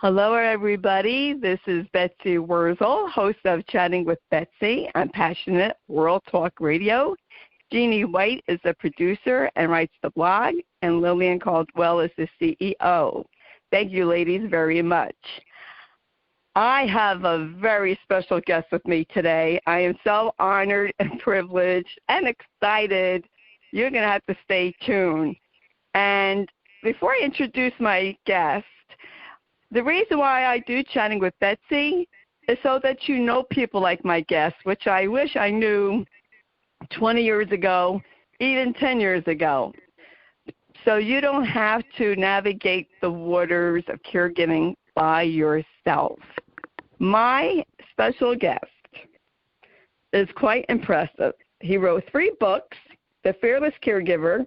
Hello, everybody. This is Betsy Wurzel, host of Chatting with Betsy on Passionate World Talk Radio. Jeanne White is the producer and writes the blog, and Lillian Caldwell is the CEO. Thank you, ladies, very much. I have a very special guest with me today. I am so honored and privileged and excited. You're going to have to stay tuned. And before I introduce my guest, the reason why I do Chatting with Betsy is so that you know people like my guest, which I wish I knew 20 years ago, even 10 years ago. So you don't have to navigate the waters of caregiving by yourself. My special guest is quite impressive. He wrote 3 books, The Fearless Caregiver,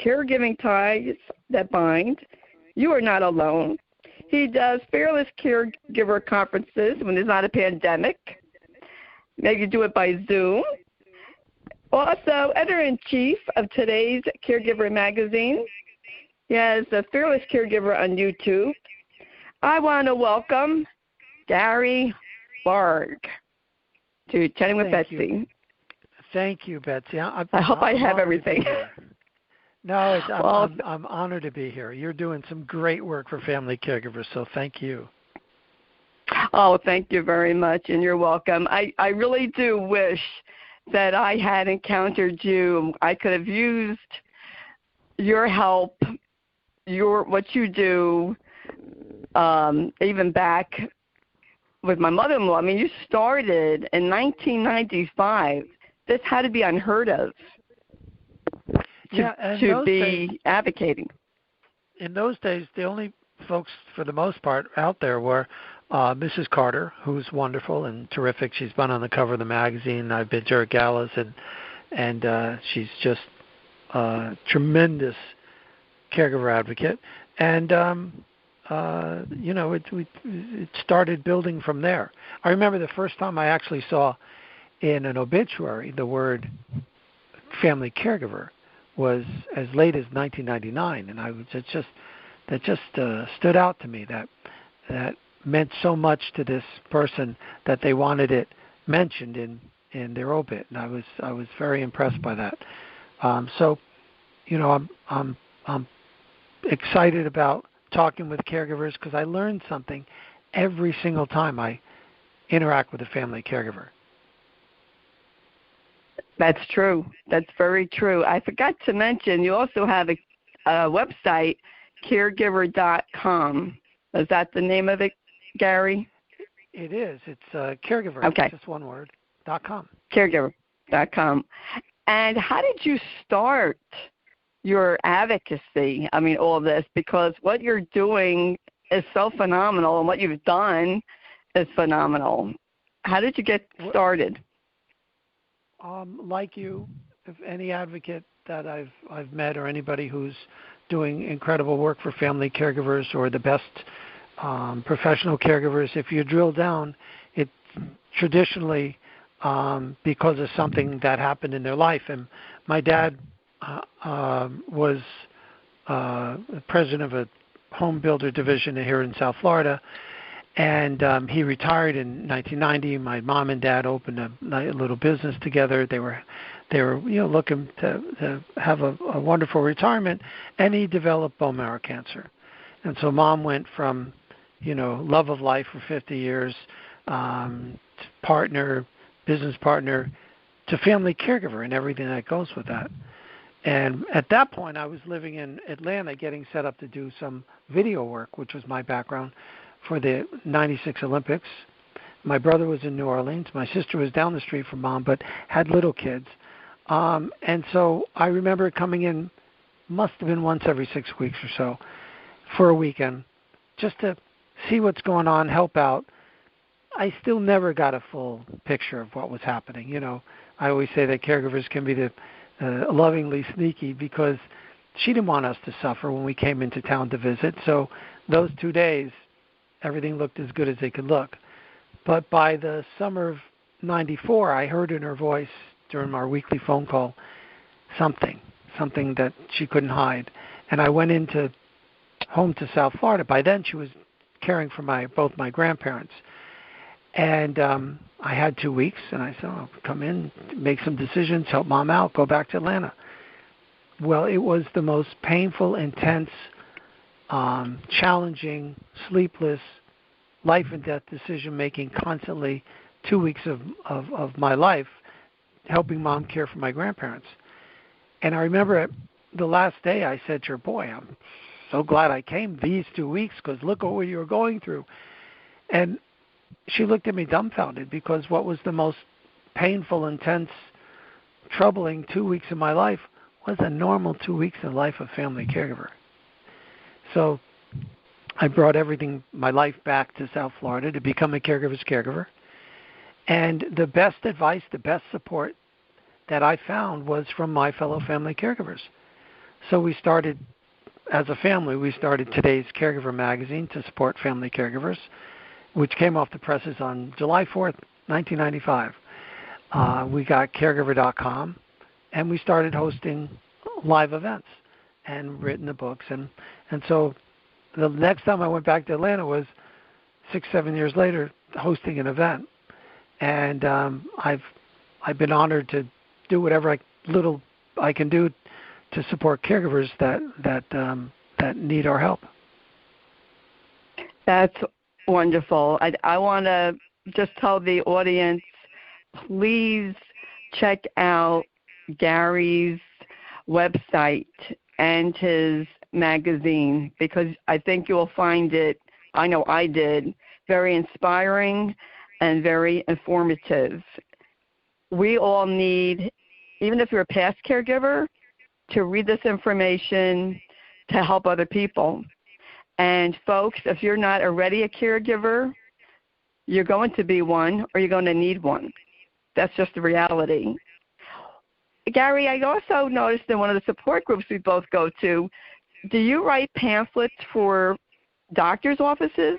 Caregiving Ties That Bind, You Are Not Alone. He does Fearless Caregiver conferences when there's not a pandemic. Maybe you do it by Zoom. Also, editor-in-chief of today's Caregiver Magazine. He has the Fearless Caregiver on YouTube. I want to welcome Gary Barg to Chatting with Betsy. Thank you, Betsy. I hope I have everything. No, I'm honored to be here. You're doing some great work for family caregivers, so thank you. Oh, thank you very much, and you're welcome. I really do wish that I had encountered you. I could have used your help, what you do, even back with my mother-in-law. I mean, you started in 1995. This had to be unheard of. To be advocating. In those days, the only folks, for the most part, out there were Mrs. Carter, who's wonderful and terrific. She's been on the cover of the magazine. I've been to her galas, and she's just a tremendous caregiver advocate. And, it started building from there. I remember the first time I actually saw in an obituary the word family caregiver was as late as 1999, and that just stood out to me. That meant so much to this person that they wanted it mentioned in their obit, and I was very impressed by that. I'm excited about talking with caregivers because I learn something every single time I interact with a family caregiver. That's true. That's very true. I forgot to mention you also have a website, caregiver.com. Is that the name of it, Gary? It is. It's caregiver. Okay. Just one word, .com. Caregiver.com. And how did you start your advocacy? I mean, all this, because what you're doing is so phenomenal, and what you've done is phenomenal. How did you get started? Like you, if any advocate that I've met or anybody who's doing incredible work for family caregivers or the best professional caregivers, if you drill down, it's traditionally because of something that happened in their life. And my dad was president of a home builder division here in South Florida, and he retired in 1990. My mom and dad opened a little business together. They were looking to have a wonderful retirement, and he developed bone marrow cancer. And so mom went from love of life for 50 years, business partner, to family caregiver and everything that goes with that. And at that point, I was living in Atlanta, getting set up to do some video work, which was my background, for the 96 Olympics. My brother was in New Orleans. My sister was down the street from mom, but had little kids. And so I remember coming in, must have been once every 6 weeks or so, for a weekend, just to see what's going on, help out. I still never got a full picture of what was happening. I always say that caregivers can be the lovingly sneaky, because she didn't want us to suffer when we came into town to visit. So those 2 days, everything looked as good as it could look. But by the summer of 94, I heard in her voice during our weekly phone call something that she couldn't hide. And I went home to South Florida. By then she was caring for both my grandparents. And I had 2 weeks, and I said, I'll come in, make some decisions, help Mom out, go back to Atlanta. Well, it was the most painful, intense, challenging, sleepless, life and death decision making constantly 2 weeks of my life, helping Mom care for my grandparents. And I remember the last day I said to her, boy, I'm so glad I came these 2 weeks because look at what you were going through. And she looked at me dumbfounded because what was the most painful, intense, troubling 2 weeks of my life was a normal 2 weeks in the life of family caregiver. So I brought my life back to South Florida to become a caregiver's caregiver. And the best advice, the best support that I found was from my fellow family caregivers. So we started, as a family, we started today's Caregiver Magazine to support family caregivers, which came off the presses on July 4th, 1995. We got caregiver.com, and we started hosting live events and written the books. And so the next time I went back to Atlanta was 6-7 years later, hosting an event. And I've been honored to do whatever little I can do to support caregivers that need our help. That's wonderful. I want to just tell the audience, please check out Gary's website and his magazine, because I think you'll find it, I know I did, very inspiring and very informative. We all need, even if you're a past caregiver, to read this information to help other people. And folks, if you're not already a caregiver, you're going to be one or you're going to need one. That's just the reality. Gary, I also noticed in one of the support groups we both go to, do you write pamphlets for doctors' offices?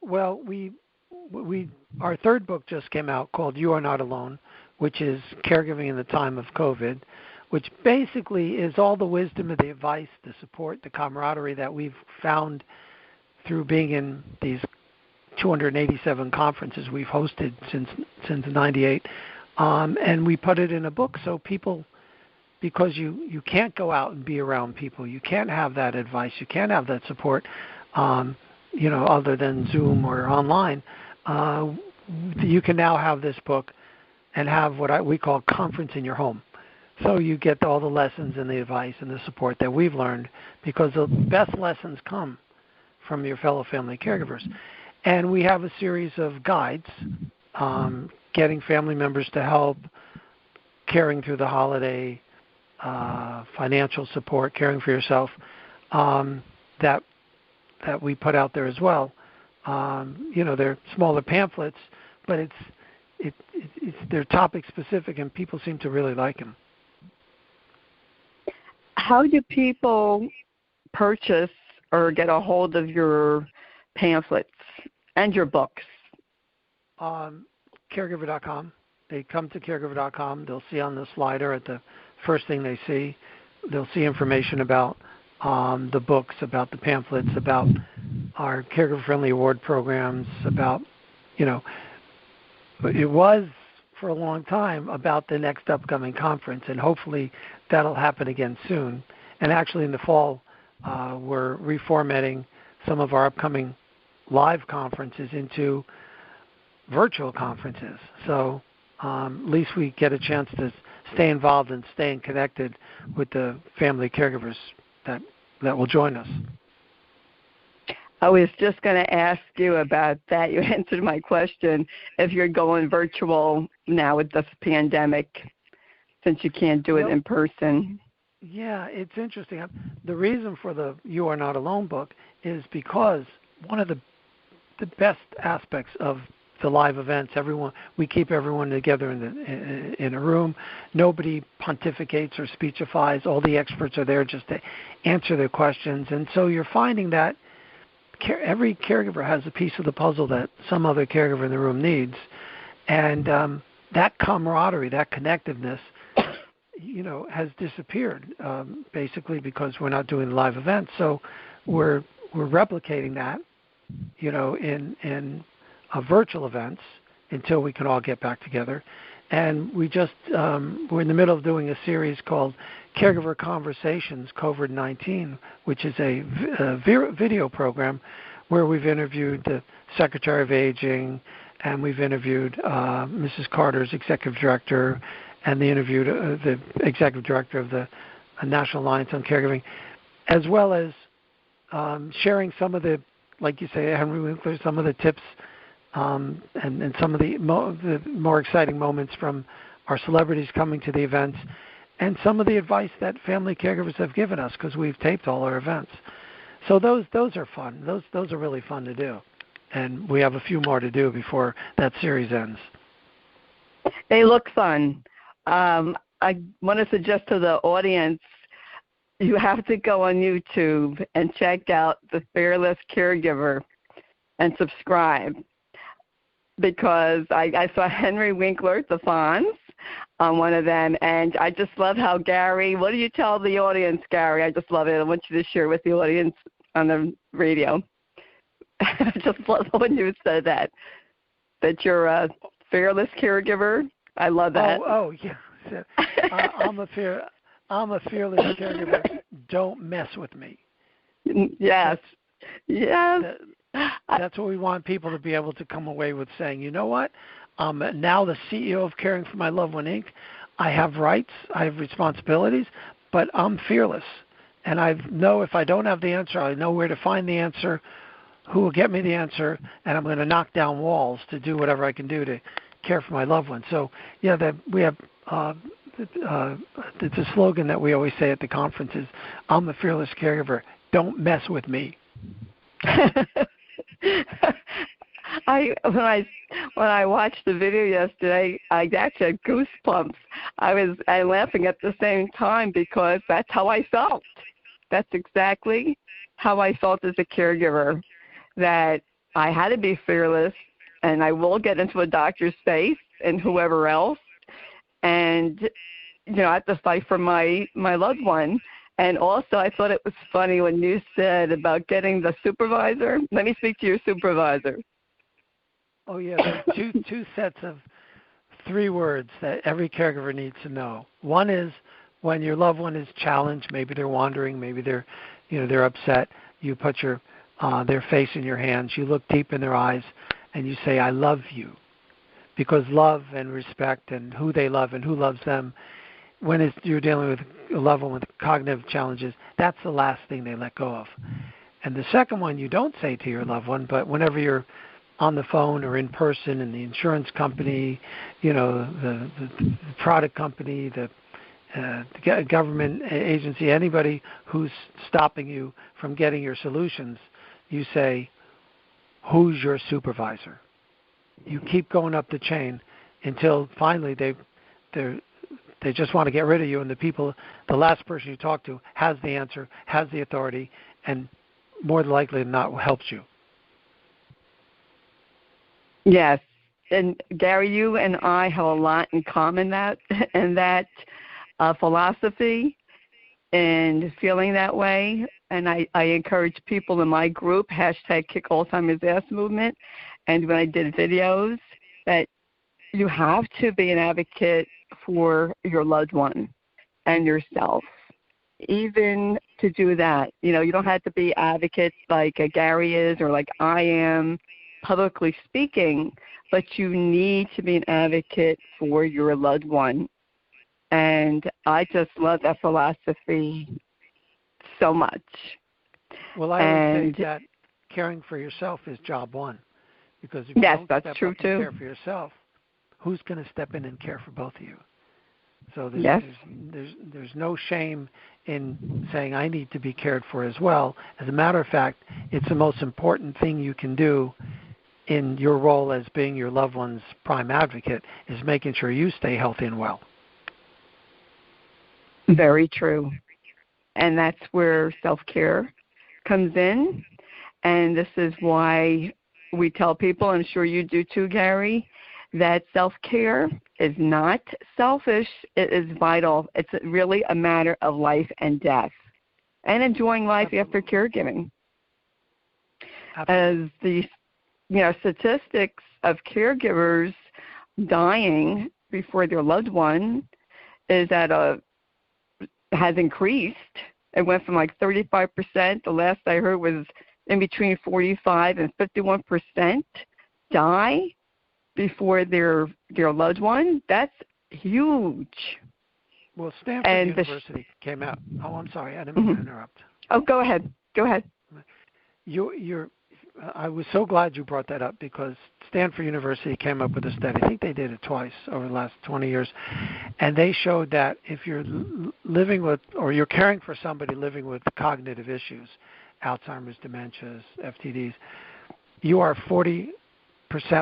Well, our third book just came out called You Are Not Alone, which is Caregiving in the Time of COVID, which basically is all the wisdom and the advice, the support, the camaraderie that we've found through being in these 287 conferences we've hosted since 98. And we put it in a book so people, because you can't go out and be around people, you can't have that advice, you can't have that support, other than Zoom or online, you can now have this book and have what we call conference in your home. So you get all the lessons and the advice and the support that we've learned, because the best lessons come from your fellow family caregivers. And we have a series of guides, getting family members to help, caring through the holiday, financial support, caring for yourself, that we put out there as well. They're smaller pamphlets, but they're topic specific, and people seem to really like them. How do people purchase or get a hold of your pamphlets and your books? Caregiver.com. They come to Caregiver.com. They'll see on the slider at the first thing they see, they'll see information about the books, about the pamphlets, about our caregiver-friendly award programs, about, it was for a long time about the next upcoming conference, and hopefully that'll happen again soon. And actually in the fall, we're reformatting some of our upcoming live conferences into virtual conferences. So at least we get a chance to stay involved and staying connected with the family caregivers that will join us. I was just going to ask you about that. You answered my question, if you're going virtual now with this pandemic, since you can't do it in person. Yeah, it's interesting. The reason for the You Are Not Alone book is because one of the best aspects of the live events, we keep everyone together in a room. Nobody pontificates or speechifies. All the experts are there just to answer their questions. And so you're finding that every caregiver has a piece of the puzzle that some other caregiver in the room needs. And that camaraderie, that connectiveness, has disappeared, basically because we're not doing live events. So we're we're replicating that, in virtual events until we can all get back together. And we just, we're in the middle of doing a series called Caregiver Conversations COVID-19, which is a video program where we've interviewed the Secretary of Aging, and we've interviewed Mrs. Carter's Executive Director, and interviewed the Executive Director of the National Alliance on Caregiving, as well as sharing some of the, like you say, Henry Winkler, some of the tips and some of the more exciting moments from our celebrities coming to the events, and some of the advice that family caregivers have given us, because we've taped all our events. So those are fun. Those are really fun to do, and we have a few more to do before that series ends. They look fun. I want to suggest to the audience, you have to go on YouTube and check out the Fearless Caregiver and subscribe, because I saw Henry Winkler, the Fonz, on one of them, and I just love how Gary, what do you tell the audience, Gary? I just love it. I want you to share with the audience on the radio. I just love when you said that you're a fearless caregiver. I love that. Oh yeah. So, I'm a fearless caregiver. Don't mess with me. Yes. That's what we want people to be able to come away with, saying, you know what? I'm now the CEO of Caring for My Loved One, Inc. I have rights, I have responsibilities, but I'm fearless. And I know if I don't have the answer, I know where to find the answer, who will get me the answer, and I'm going to knock down walls to do whatever I can do to care for my loved one. So, yeah, we have it's a slogan that we always say at the conferences, I'm a fearless caregiver. Don't mess with me. When I watched the video yesterday, I actually had goosebumps. I laughing at the same time, because that's how I felt. That's exactly how I felt as a caregiver, that I had to be fearless, and I will get into a doctor's space and whoever else, and I have to fight for my loved one. And also, I thought it was funny when you said about getting the supervisor. Let me speak to your supervisor. Oh, yeah, there's two sets of 3 words that every caregiver needs to know. One is when your loved one is challenged, maybe they're wandering, maybe they're upset, you put their face in your hands, you look deep in their eyes, and you say, I love you. Because love and respect and who they love and who loves them, when you're dealing with a loved one with cognitive challenges, that's the last thing they let go of. And the second one you don't say to your loved one, but whenever you're on the phone or in person, in the insurance company, the product company, the government agency, anybody who's stopping you from getting your solutions, you say, who's your supervisor? You keep going up the chain until finally they just want to get rid of you, and the last person you talk to has the answer, has the authority, and more likely than not helps you. Yes. And Gary, you and I have a lot in common and that philosophy and feeling that way. And I encourage people in my group, #Kick Alzheimer's Ass Movement, and when I did videos, that you have to be an advocate for your loved one and yourself. Even to do that, you don't have to be advocates like Gary is or like I am, publicly speaking, but you need to be an advocate for your loved one. And I just love that philosophy so much. Well, I would say that caring for yourself is job one, because if you don't step up and care for yourself, who's going to step in and care for both of you? So there's no shame in saying I need to be cared for as well. As a matter of fact, it's the most important thing you can do in your role as being your loved one's prime advocate, is making sure you stay healthy and well. Very true. And that's where self-care comes in. And this is why we tell people, I'm sure you do too, Gary, that self-care is not selfish. It is vital. It's really a matter of life and death and enjoying life after caregiving. as the statistics of caregivers dying before their loved one has increased. It went from like 35%. The last I heard was in between 45 and 51% die before their loved one. That's huge. Well, Stanford University came out. Oh, I'm sorry, I didn't mean to interrupt. Oh, go ahead. I was so glad you brought that up because Stanford University came up with a study. I think they did it twice over the last 20 years, and they showed that if you're living with or you're caring for somebody living with cognitive issues, Alzheimer's, dementias, FTDs, you are 40%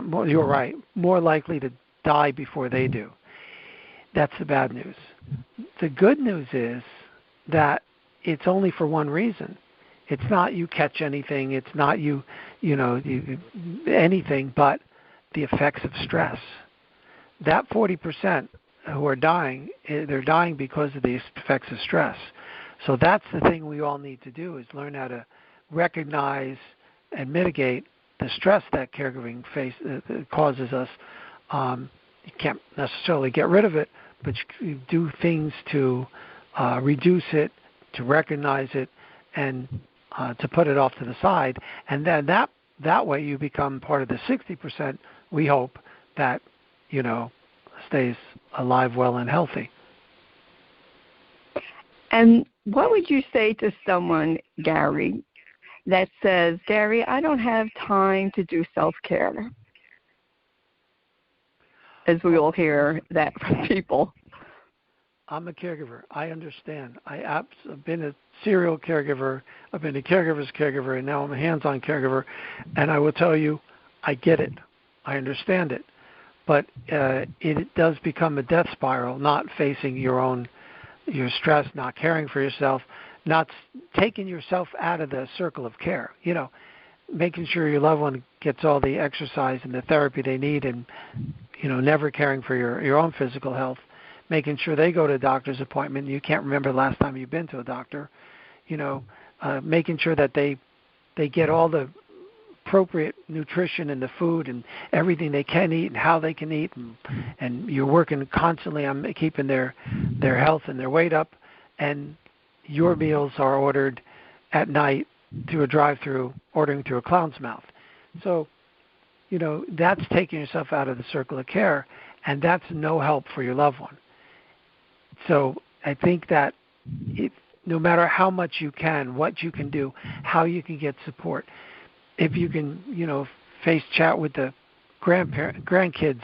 more. You're right, more likely to die before they do. That's the bad news. The good news is that it's only for one reason. It's not you catch anything. It's not anything but the effects of stress. That 40% who are dying, they're dying because of the effects of stress. So that's the thing we all need to do is learn how to recognize and mitigate the stress that caregiving causes us. You can't necessarily get rid of it, but you do things to reduce it, to recognize it, and to put it off to the side, and then that way you become part of the 60%, we hope, that, stays alive, well, and healthy. And what would you say to someone, Gary, that says, Gary, I don't have time to do self-care? As we all hear that from people. I'm a caregiver. I understand. I've been a serial caregiver. I've been a caregiver's caregiver, and now I'm a hands-on caregiver. And I will tell you, I get it. I understand it. But it does become a death spiral, not facing your stress, not caring for yourself, not taking yourself out of the circle of care. Making sure your loved one gets all the exercise and the therapy they need, and never caring for your own physical health. Making sure they go to a doctor's appointment. You can't remember the last time you've been to a doctor. Making sure that they get all the appropriate nutrition and the food and everything they can eat and how they can eat. And you're working constantly on keeping their health and their weight up. And your meals are ordered at night through a drive-through, ordering through a clown's mouth. So, that's taking yourself out of the circle of care, and that's no help for your loved one. So I think that no matter how much you can, what you can do, how you can get support, if you can, face chat with the grandkids,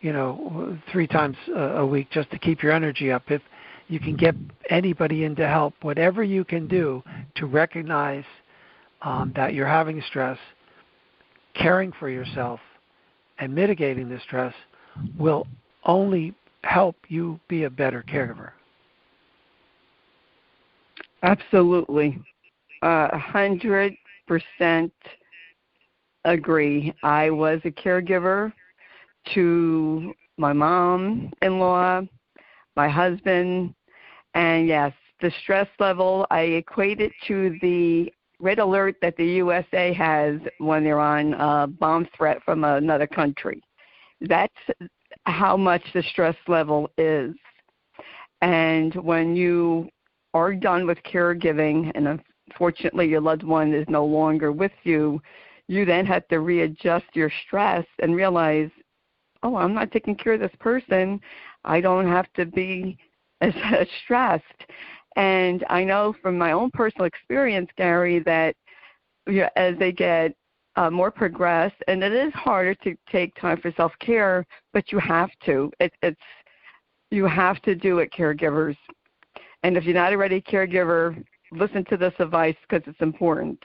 3 times a week just to keep your energy up, if you can get anybody in to help, whatever you can do to recognize that you're having stress, caring for yourself, and mitigating the stress will only help you be a better caregiver. Absolutely. 100% agree. I was a caregiver to my mom-in-law, my husband, and yes, the stress level, I equate it to the red alert that the USA has when they're on a bomb threat from another country. That's how much the stress level is. And when you are done with caregiving, and unfortunately your loved one is no longer with you, you then have to readjust your stress and realize, oh, I'm not taking care of this person. I don't have to be as stressed. And I know from my own personal experience, Gary, that as they get more progressed, and it is harder to take time for self-care, but you have to. You have to do it, caregivers. And if you're not already a caregiver, listen to this advice because it's important.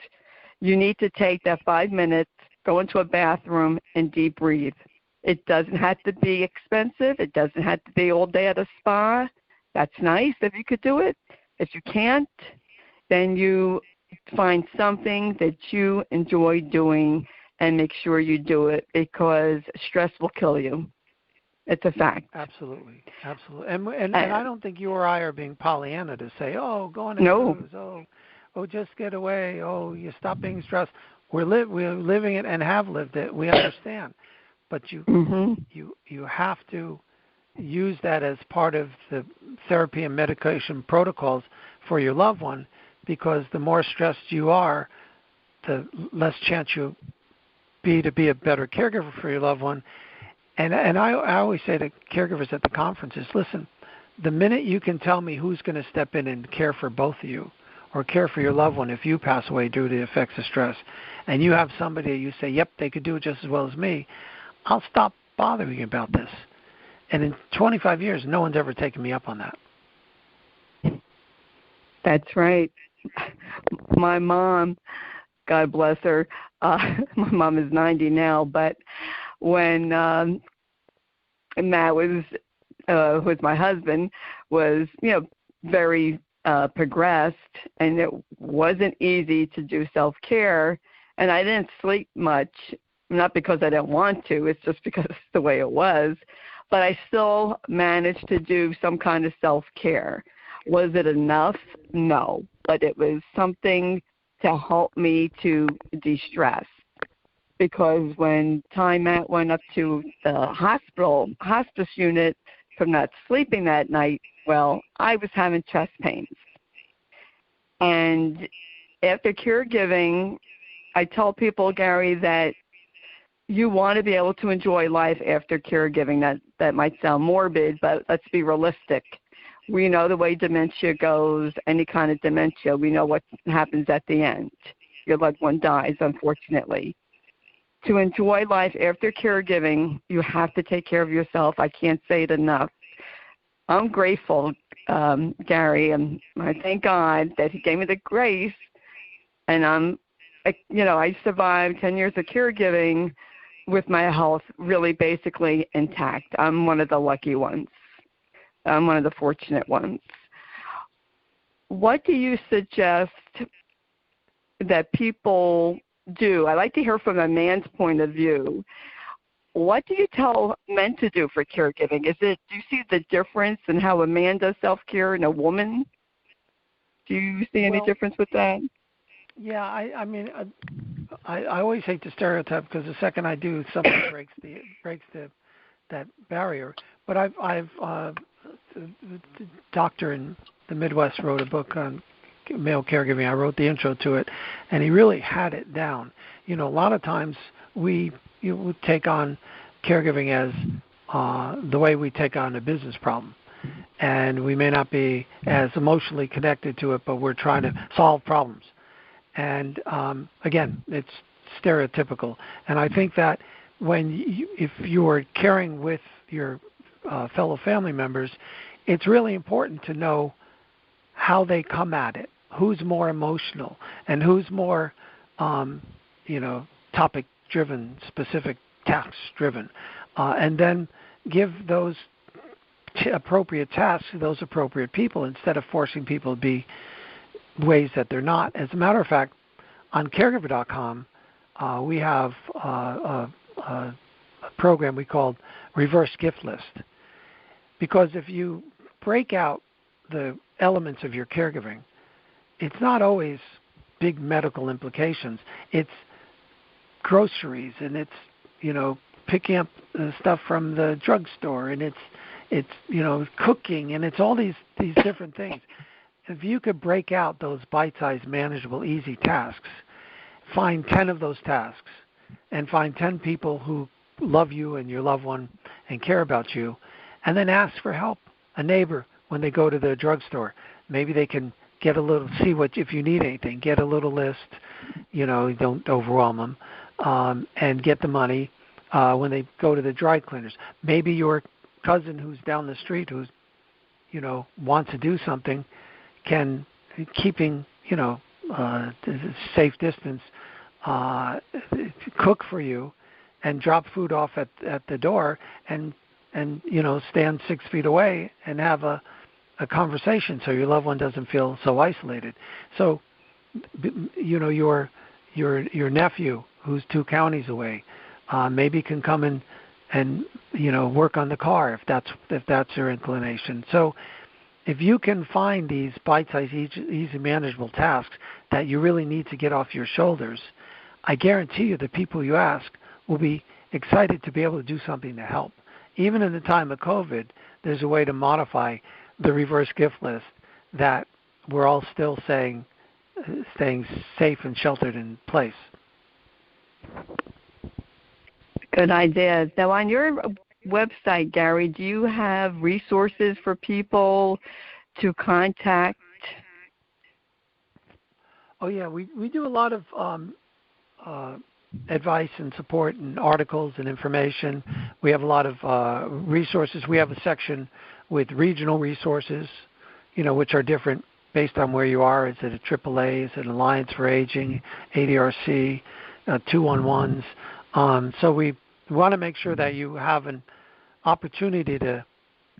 You need to take that 5 minutes, go into a bathroom, and deep breathe. It doesn't have to be expensive. It doesn't have to be all day at a spa. That's nice if you could do it. If you can't, then you find something that you enjoy doing and make sure you do it, because stress will kill you. It's a fact. Absolutely. And I don't think you or I are being Pollyanna to say, oh, go on a cruise, oh, just get away, oh, you stop being stressed. we're living it and have lived it. We understand, but you have to use that as part of the therapy and medication protocols for your loved one, because the more stressed you are, the less chance you'll be to be a better caregiver for your loved one. And I always say to caregivers at the conferences, listen, the minute you can tell me who's going to step in and care for both of you or care for your loved one if you pass away due to the effects of stress, and you have somebody you say, yep, they could do it just as well as me, I'll stop bothering you about this. And in 25 years, no one's ever taken me up on that. That's right. My mom, God bless her, my mom is 90 now, but when Matt was, who's my husband, was, very progressed, and it wasn't easy to do self-care, and I didn't sleep much, not because I didn't want to, it's just because it's the way it was, but I still managed to do some kind of self-care. Was it enough? No, but it was something to help me to de-stress. Because when Matt went up to the hospice unit from not sleeping that night, well, I was having chest pains. And after caregiving, I tell people, Gary, that you want to be able to enjoy life after caregiving. That might sound morbid, but let's be realistic. We know the way dementia goes, any kind of dementia. We know what happens at the end. Your loved one dies, unfortunately. To enjoy life after caregiving, you have to take care of yourself. I can't say it enough. I'm grateful, Gary, and I thank God that he gave me the grace, and I survived 10 years of caregiving with my health really basically intact. I'm one of the lucky ones. I'm one of the fortunate ones. What do you suggest that people do? I like to hear from a man's point of view. What do you tell men to do for caregiving? Do you see the difference in how a man does self-care and a woman? Do you see any difference with that? Yeah, I always hate to stereotype, because the second I do, something breaks that barrier. But I've the doctor in the Midwest wrote a book on male caregiving. I wrote the intro to it, and he really had it down. A lot of times we would take on caregiving as the way we take on a business problem. And we may not be as emotionally connected to it, but we're trying to solve problems. And again, it's stereotypical. And I think that if you're caring with your fellow family members, it's really important to know how they come at it, who's more emotional and who's more, topic-driven, specific task-driven, and then give those appropriate tasks to those appropriate people instead of forcing people to be ways that they're not. As a matter of fact, on caregiver.com, we have a program we call Reverse Gift List. Because if you break out the elements of your caregiving, it's not always big medical implications. It's groceries, and it's, picking up stuff from the drugstore, and it's cooking, and it's all these different things. If you could break out those bite-sized, manageable, easy tasks, find 10 of those tasks, and find 10 people who love you and your loved one and care about you, and then ask for help. A neighbor, when they go to the drugstore, maybe they can get a little, if you need anything, get a little list, don't overwhelm them, and get the money when they go to the dry cleaners. Maybe your cousin who's down the street who's, wants to do something, can, keeping, safe distance, cook for you and drop food off at the door and stand 6 feet away and have a conversation so your loved one doesn't feel so isolated. So, your nephew who's 2 counties away, maybe can come and work on the car if that's your inclination. So if you can find these bite-sized, easy manageable tasks that you really need to get off your shoulders, I guarantee you the people you ask will be excited to be able to do something to help. Even in the time of COVID, there's a way to modify the reverse gift list that we're all still staying safe and sheltered in place. Good idea. Now, on your website, Gary, do you have resources for people to contact? Oh, yeah, we do a lot of advice and support and articles and information. We have a lot of resources. We have a section with regional resources, which are different based on where you are. Is it a AAA? Is it Alliance for Aging, ADRC, 211s? So we want to make sure that you have an opportunity to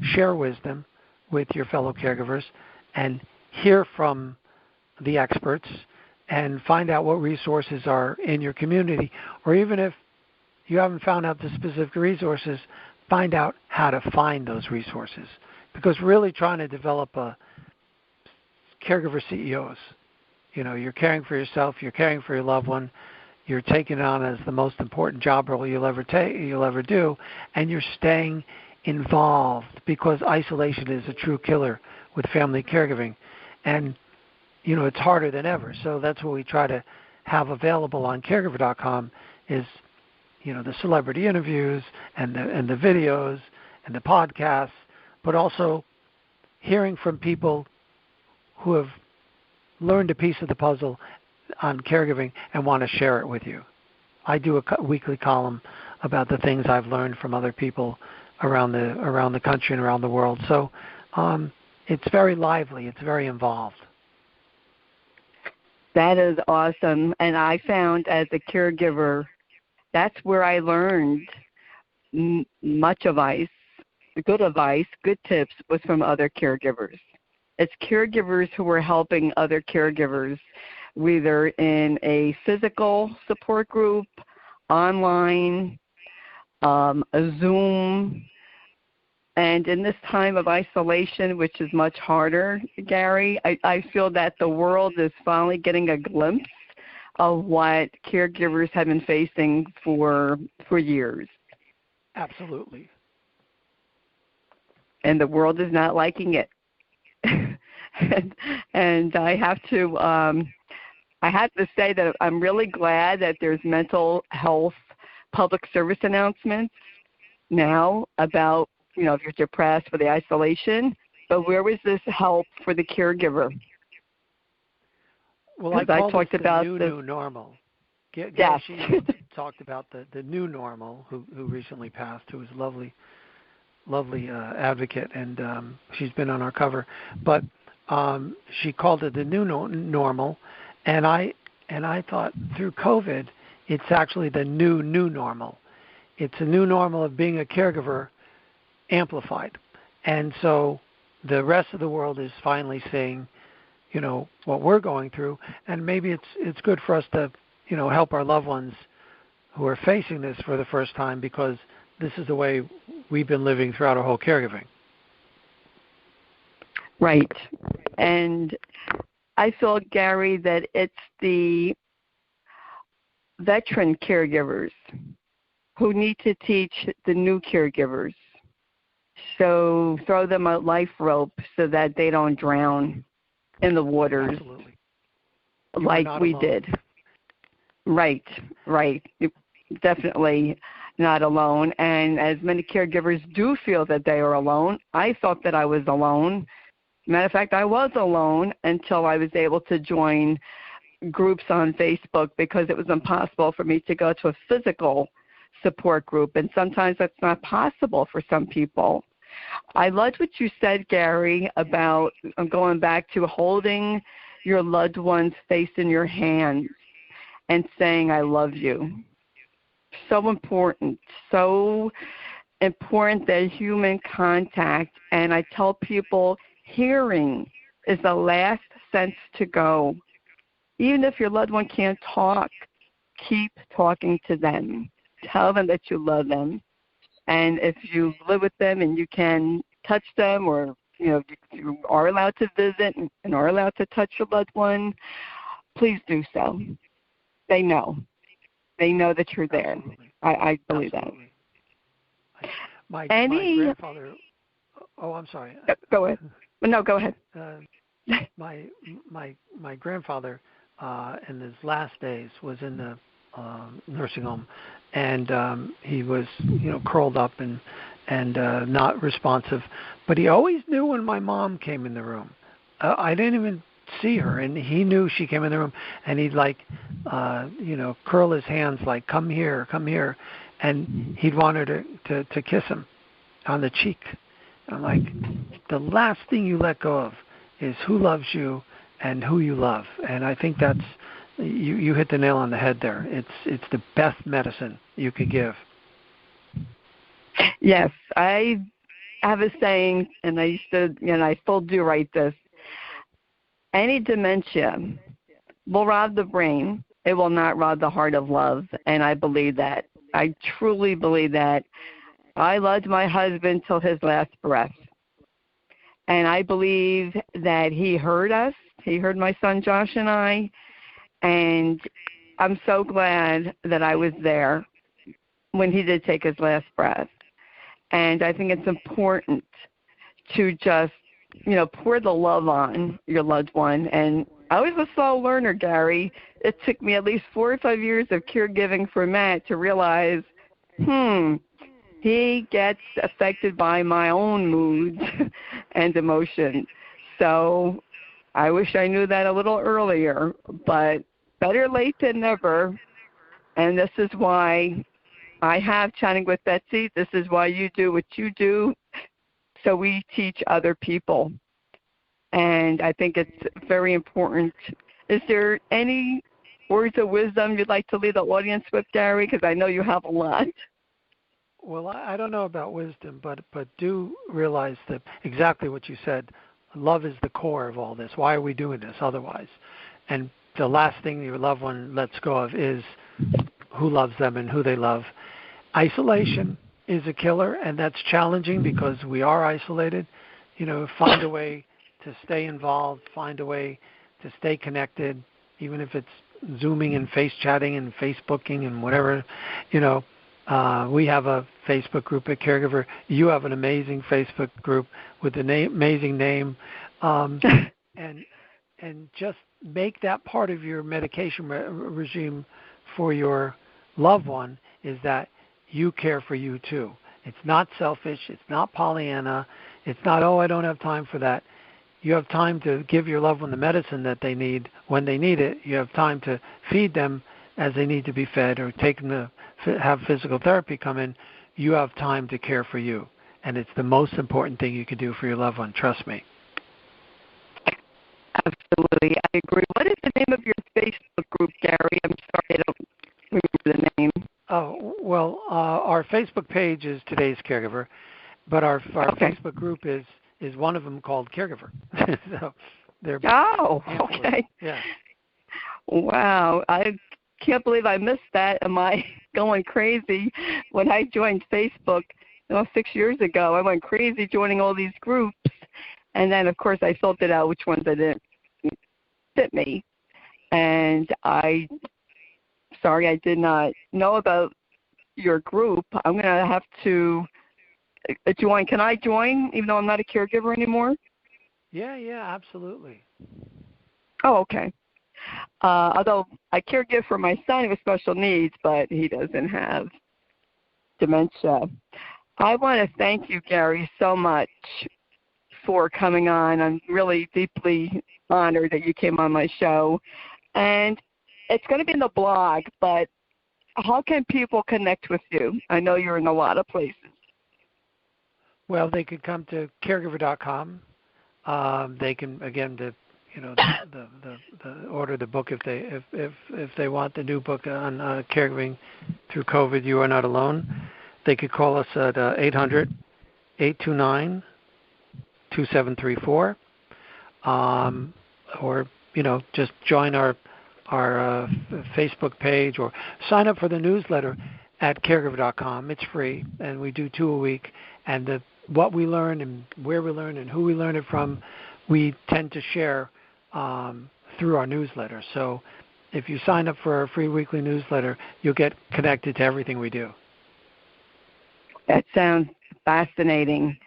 share wisdom with your fellow caregivers and hear from the experts and find out what resources are in your community. Or even if you haven't found out the specific resources, find out how to find those resources. Because we're really trying to develop a caregiver CEOs. You're caring for yourself, you're caring for your loved one, you're taking it on as the most important job role you'll ever do, and you're staying involved, because isolation is a true killer with family caregiving. And it's harder than ever. So that's what we try to have available on caregiver.com is, the celebrity interviews and the videos and the podcasts, but also hearing from people who have learned a piece of the puzzle on caregiving and want to share it with you. I do a weekly column about the things I've learned from other people around the country and around the world. So it's very lively. It's very involved. That is awesome. And I found as a caregiver, that's where I learned much advice, good tips was from other caregivers. It's caregivers who were helping other caregivers, whether in a physical support group, online, a Zoom. And in this time of isolation, which is much harder, Gary, I feel that the world is finally getting a glimpse of what caregivers have been facing for years. Absolutely. And the world is not liking it. and I have to say that I'm really glad that there's mental health public service announcements now about, if you're depressed for the isolation, but where was this help for the caregiver? Well, I talked about the new normal. Yes. She talked about the new normal, who recently passed, who was a lovely advocate, and she's been on our cover. But she called it the new normal, and I thought through COVID, it's actually the new normal. It's a new normal of being a caregiver amplified. And so the rest of the world is finally seeing, what we're going through, and maybe it's good for us to, help our loved ones who are facing this for the first time, because this is the way we've been living throughout our whole caregiving. Right. And I feel, Gary, that it's the veteran caregivers who need to teach the new caregivers. So throw them a life rope so that they don't drown in the waters. Absolutely. Like we alone. did. Right. Definitely not alone. And as many caregivers do feel that they are alone, I thought that I was alone. Matter of fact, I was alone until I was able to join groups on Facebook, because it was impossible for me to go to a physical support group, and sometimes that's not possible for some people. I loved what you said, Gary, about going back to holding your loved one's face in your hands and saying, I love you. So important that human contact. And I tell people, hearing is the last sense to go. Even if your loved one can't talk, keep talking to them. Tell them that you love them. And if you live with them and you can touch them, or you are allowed to visit and are allowed to touch your loved one, please do so. They know. They know that you're there. Absolutely. I believe Absolutely. My grandfather. Oh, I'm sorry. Go ahead. No, go ahead. My grandfather, in his last days, was in the nursing home, and he was, curled up and not responsive. But he always knew when my mom came in the room. I didn't even see her, and he knew she came in the room, and he'd curl his hands like, come here, and he'd want her to kiss him on the cheek. I'm like, the last thing you let go of is who loves you and who you love. And I think that's, you hit the nail on the head there. It's the best medicine you could give. Yes, I have a saying, and I used to, I still do write this. Any dementia will rob the brain. It will not rob the heart of love. And I believe that. I truly believe that. I loved my husband till his last breath. And I believe that he heard us. He heard my son Josh and I. And I'm so glad that I was there when he did take his last breath. And I think it's important to just, pour the love on your loved one. And I was a slow learner, Gary. It took me at least 4 or 5 years of caregiving for Matt to realize, he gets affected by my own moods and emotions. So I wish I knew that a little earlier, but better late than never. And this is why I have Chatting with Betsy. This is why you do what you do, so we teach other people. And I think it's very important. Is there any words of wisdom you'd like to leave the audience with, Gary? Because I know you have a lot. Well, I don't know about wisdom, but do realize that exactly what you said. Love is the core of all this. Why are we doing this otherwise? And the last thing your loved one lets go of is who loves them and who they love. Isolation is a killer, and that's challenging because we are isolated. Find a way to stay involved, find a way to stay connected, even if it's Zooming and face chatting and Facebooking and whatever. We have a Facebook group at Caregiver. You have an amazing Facebook group with an amazing name. And just make that part of your medication regime for your loved one is that you care for you too. It's not selfish. It's not Pollyanna. It's not, I don't have time for that. You have time to give your loved one the medicine that they need when they need it. You have time to feed them as they need to be fed or take them to have physical therapy come in. You have time to care for you. And it's the most important thing you can do for your loved one. Trust me. Absolutely. I agree. What is the name of your Facebook group, Gary? I'm sorry, I don't remember the name. Oh, well, our Facebook page is Today's Caregiver, but our Facebook group is one of them called Caregiver. So they're okay. Yeah. Wow. I can't believe I missed that. Am I going crazy? When I joined Facebook 6 years ago, I went crazy joining all these groups. And then, of course, I filtered out which ones didn't fit me. And I did not know about your group. I'm going to have to join. Can I join even though I'm not a caregiver anymore? Yeah, absolutely. Oh, okay. Although I caregive for my son with special needs, but he doesn't have dementia. I want to thank you, Gary, so much for coming on. I'm really deeply honored that you came on my show. And it's going to be in the blog, but how can people connect with you? I know you're in a lot of places. Well, they could come to caregiver.com. They can, again, order the book if they want the new book on caregiving through COVID. You Are Not Alone. They could call us at 800-829-2734, or just join our Facebook page or sign up for the newsletter at caregiver.com. It's free, and we do 2 a week. And what we learn and where we learn and who we learn it from, we tend to share through our newsletter. So if you sign up for our free weekly newsletter, you'll get connected to everything we do. That sounds fascinating,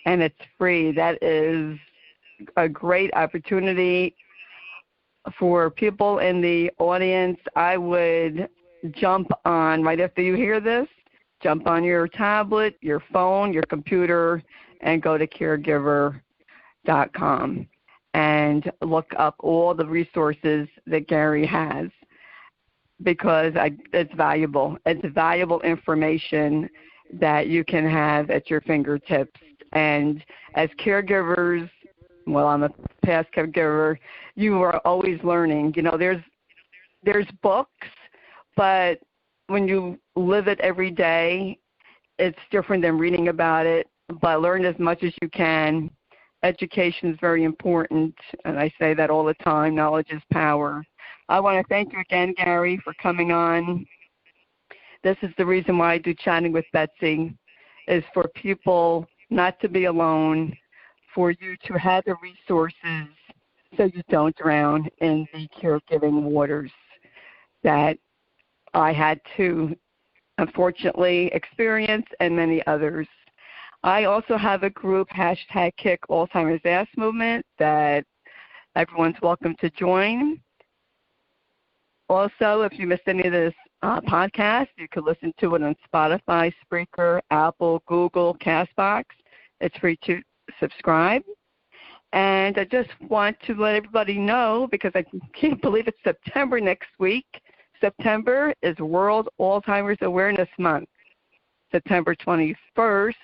and it's free. That is a great opportunity for people in the audience. I would jump on, right after you hear this, jump on your tablet, your phone, your computer, and go to caregiver.com and look up all the resources that Gary has, because it's valuable. It's valuable information that you can have at your fingertips. And as caregivers, well, I'm a past caregiver, you are always learning. You know, there's books, but when you live it every day, it's different than reading about it. But learn as much as you can. Education is very important, and I say that all the time. Knowledge is power. I want to thank you again, Gary, for coming on. This is the reason why I do Chatting with Betsy, is for people not to be alone, for you to have the resources so you don't drown in the caregiving waters that I had to, unfortunately, experience, and many others. I also have a group, #Kick Alzheimer's Ass Movement, that everyone's welcome to join. Also, if you missed any of this podcast, you can listen to it on Spotify, Spreaker, Apple, Google, CastBox. It's free to subscribe. And I just want to let everybody know, because I can't believe it's September next week. September is World Alzheimer's Awareness Month. September 21st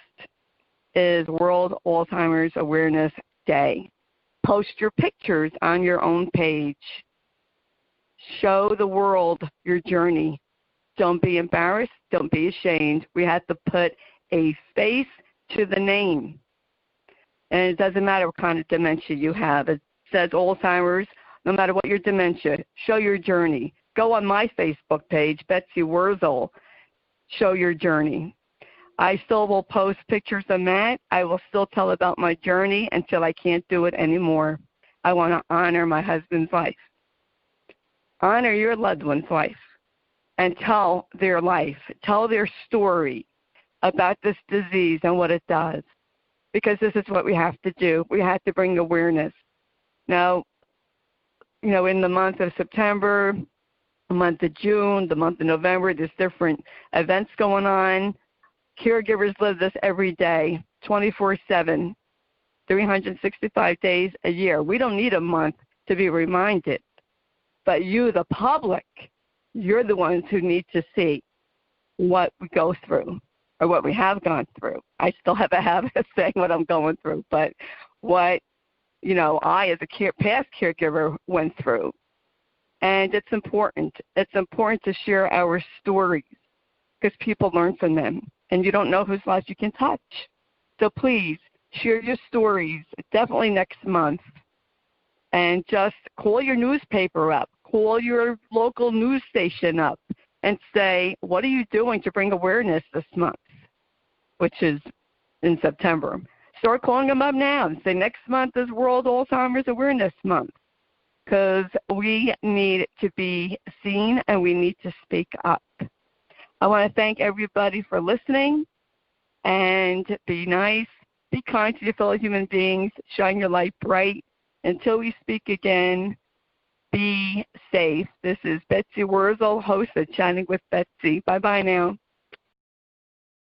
is World Alzheimer's Awareness Day. Post your pictures on your own page. Show the world your journey. Don't be embarrassed. Don't be ashamed. We have to put a face to the name. And it doesn't matter what kind of dementia you have. It says Alzheimer's, no matter what your dementia. Show your journey. Go on my Facebook page, Betsy Wurzel. Show your journey. I still will post pictures on that. I will still tell about my journey until I can't do it anymore. I want to honor my husband's life. Honor your loved one's life and tell their life. Tell their story about this disease and what it does, because this is what we have to do. We have to bring awareness. Now, you know, in the month of September, the month of June, the month of November, there's different events going on. Caregivers live this every day, 24/7, 365 days a year. We don't need a month to be reminded. But you, the public, you're the ones who need to see what we go through or what we have gone through. I still have a habit of saying what I'm going through, but what, you know, I as a past caregiver went through. And it's important. It's important to share our stories because people learn from them. And you don't know whose lives you can touch. So please, share your stories, definitely next month. And just call your newspaper up. Call your local news station up and say, what are you doing to bring awareness this month, which is in September. Start calling them up now and say, next month is World Alzheimer's Awareness Month, because we need to be seen and we need to speak up. I want to thank everybody for listening, and be nice, be kind to your fellow human beings, shine your light bright. Until we speak again, be safe. This is Betsy Wurzel, host of Chatting with Betsy. Bye-bye now.